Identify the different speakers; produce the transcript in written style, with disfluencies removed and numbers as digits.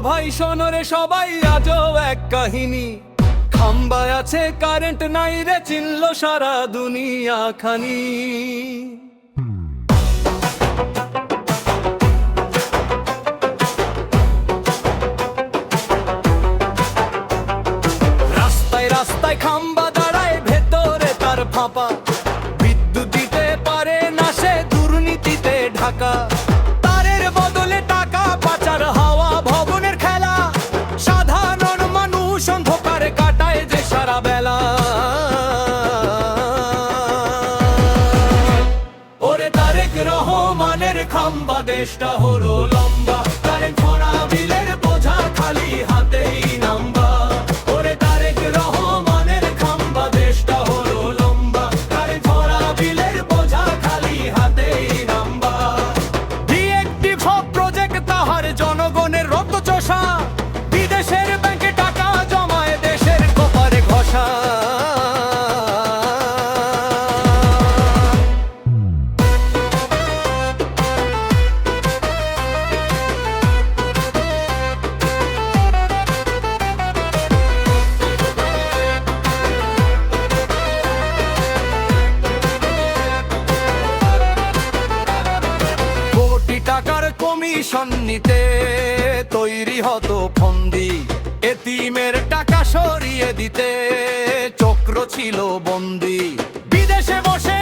Speaker 1: ভাই শোনো রে সবাই, আজও এক কাহিনী। খাম্বায় আছে কারেন্ট নাই রে, চিনল সারা দুনিয়া খানি। রাস্তায় রাস্তায় খাম্বা দাঁড়ায়, ভেতরে তার ফাঁপা। বিদ্যুৎ দিতে পারে না সে, দুর্নীতিতে ঢাকা। তারের বদলে টাকা পাচার, হাওয়া ভবনের খেলা। সাধারণ মানুষ অন্ধকারে কাটায় যে সারা বেলা। ওরে তারেক রহমানের খাম্বা, দেশটা হলো লম্বা। কারেন্ট ভরা বিলের বোঝা খালি হাতেই নাম্বা। ওরে তারেক রহমানের খাম্বা, দেশটা হলো লম্বা। কারেন্ট ভরা বিলের বোঝা খালি হাতেই নাম্বা। ডিএকটিভ প্রজেক্ট তাহার জনগণের রক্ত চোষা। বিদেশের ব্যাংকে টাকা জমায়, দেশের কপারে ঘষা। টাকার কমিশন নিতে তৈরি হতো ফন্দি। এতিমের টাকা সরিয়ে দিতে চক্র ছিল বন্দী। বিদেশে বসে